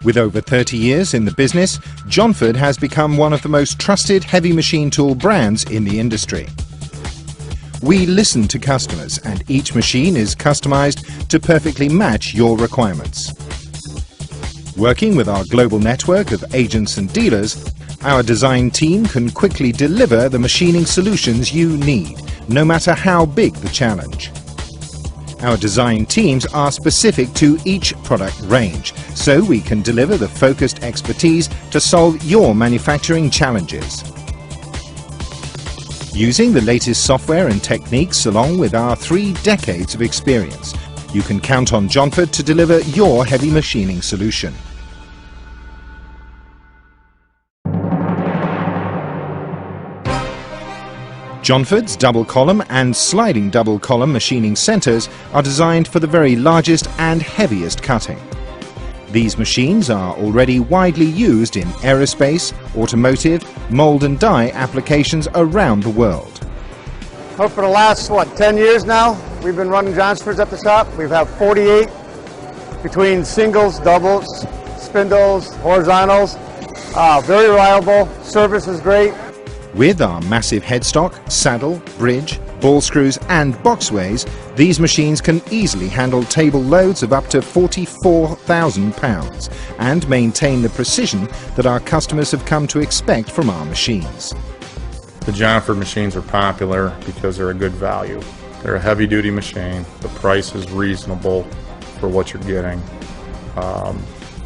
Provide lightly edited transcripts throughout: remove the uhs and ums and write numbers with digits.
With over 30 years in the business, Johnford has become one of the most trusted heavy machine tool brands in the industry. We listen to customers, and each machine is customized to perfectly match your requirements. Working with our global network of agents and dealers, our design team can quickly deliver the machining solutions you need, no matter how big the challenge. Our design teams are specific to each product range, so we can deliver the focused expertise to solve your manufacturing challenges. Using the latest software and techniques along with our 3 decades of experience, you can count on Johnford to deliver your heavy machining solution. Johnford's double column and sliding double column machining centres are designed for the very largest and heaviest cutting. These machines are already widely used in aerospace, automotive, mould and die applications around the world. Well, for the last, 10 years now, we've been running Johnsfords at the shop. We've had 48 between singles, doubles, spindles, horizontals. Very reliable, service is great. With our massive headstock, saddle, bridge, ball screws and boxways, these machines can easily handle table loads of up to 44,000 pounds and maintain the precision that our customers have come to expect from our machines. The Johnford machines are popular because they're a good value. They're a heavy-duty machine. The price is reasonable for what you're getting.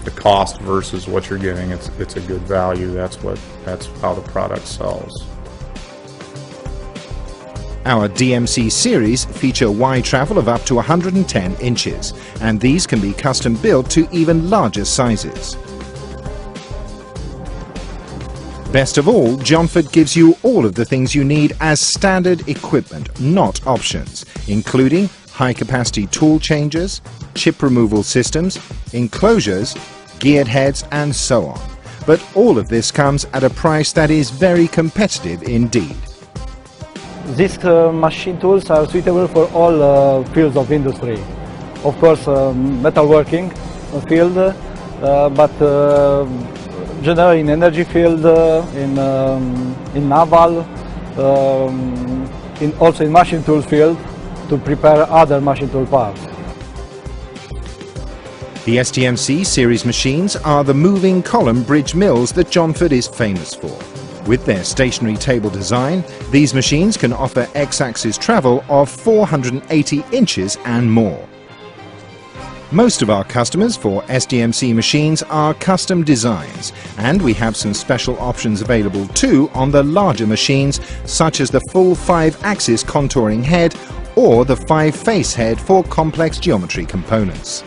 The cost versus what you're getting, it's a good value. That's how the product sells. Our DMC series feature wide travel of up to 110 inches, and these can be custom built to even larger sizes. Best of all, Johnford gives you all of the things you need as standard equipment, not options, including high-capacity tool changers, chip removal systems, enclosures, geared heads and so on. But all of this comes at a price that is very competitive indeed. These machine tools are suitable for all fields of industry. Of course, metalworking field, but generally in energy field, in naval, also in machine tool field to prepare other machine tool parts. The SDMC series machines are the moving column bridge mills that Johnford is famous for. With their stationary table design, these machines can offer X-axis travel of 480 inches and more. Most of our customers for SDMC machines are custom designs, and we have some special options available too on the larger machines, such as the full 5-axis contouring head or the 5-face head for complex geometry components.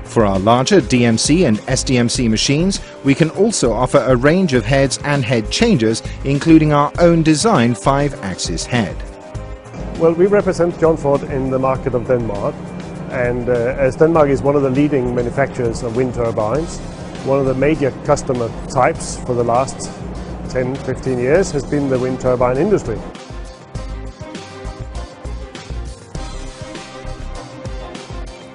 For our larger DMC and SDMC machines, we can also offer a range of heads and head changers, including our own design 5-axis head. Well, we represent Johnford in the market of Denmark, and as Denmark is one of the leading manufacturers of wind turbines, one of the major customer types for the last 10-15 years has been the wind turbine industry.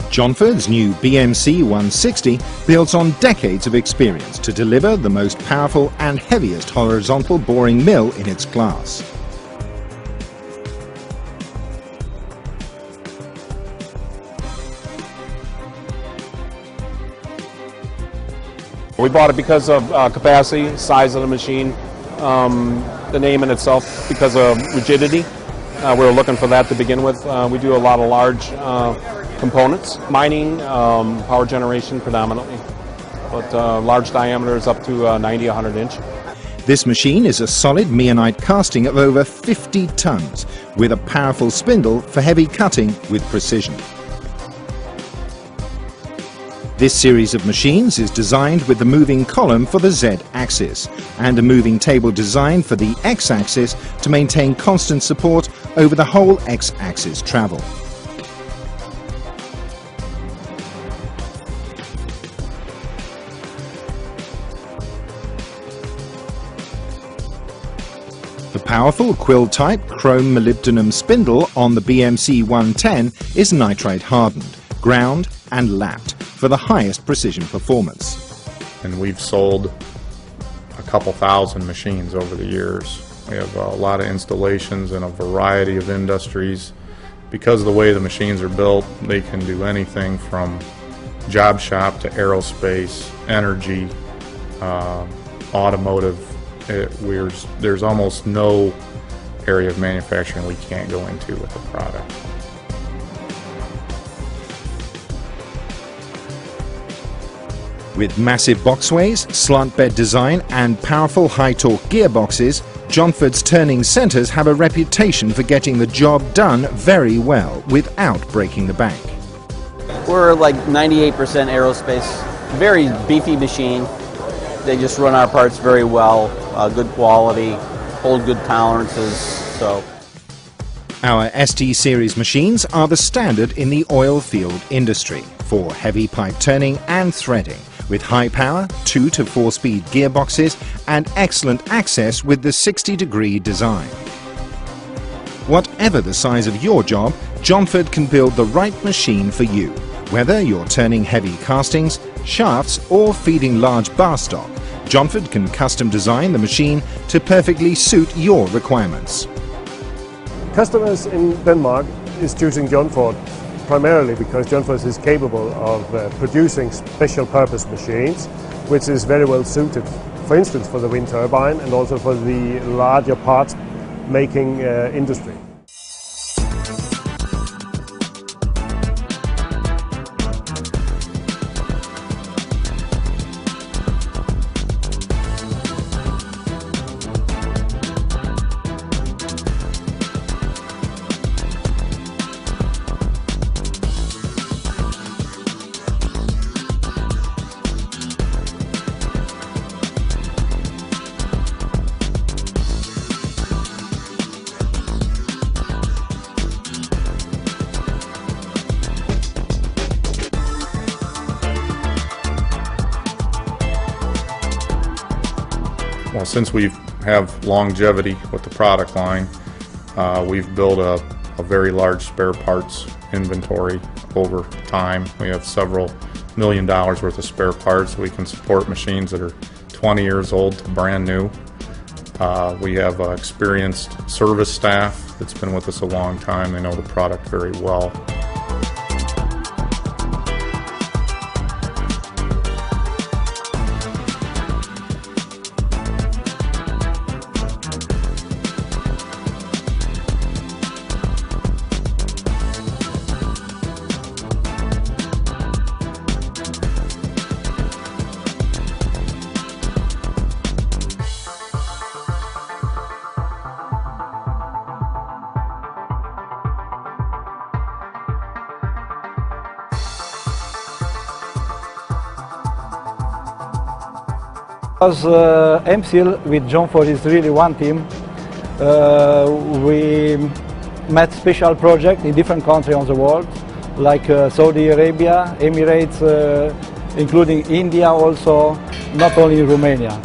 Johnford's new BMC 160 builds on decades of experience to deliver the most powerful and heaviest horizontal boring mill in its class. We bought it because of capacity, size of the machine, the name in itself, because of rigidity. We were looking for that to begin with. We do a lot of large components, mining, power generation predominantly, but large diameters up to 90-100 inch. This machine is a solid meionite casting of over 50 tons, with a powerful spindle for heavy cutting with precision. This series of machines is designed with the moving column for the Z-axis and a moving table design for the X-axis to maintain constant support over the whole X-axis travel. The powerful quill-type chrome molybdenum spindle on the BMC 110 is nitride hardened, ground and lapped for the highest precision performance. And we've sold a couple thousand machines over the years. We have a lot of installations in a variety of industries. Because of the way the machines are built, they can do anything from job shop to aerospace, energy, automotive. There's almost no area of manufacturing we can't go into with the product. With massive boxways, slant bed design and powerful high-torque gearboxes, Johnford's turning centres have a reputation for getting the job done very well without breaking the bank. We're like 98% aerospace, very beefy machine. They just run our parts very well, good quality, hold good tolerances. So, our ST series machines are the standard in the oil field industry for heavy pipe turning and threading, with high power 2 to 4 speed gearboxes and excellent access with the 60-degree design. Whatever the size of your job, Johnford can build the right machine for you. Whether you're turning heavy castings, shafts or feeding large bar stock, Johnford can custom design the machine to perfectly suit your requirements. Customers in Denmark is choosing Johnford primarily because Johnford is capable of producing special purpose machines, which is very well suited, for instance, for the wind turbine and also for the larger parts making industry. Well, since we have longevity with the product line, we've built a very large spare parts inventory over time. We have several $1 million worth of spare parts. We can support machines that are 20 years old to brand new. We have experienced service staff that's been with us a long time. They know the product very well. Because MSIL with Johnford is really one team, we met special projects in different countries on the world, like Saudi Arabia, Emirates, including India also, not only Romania.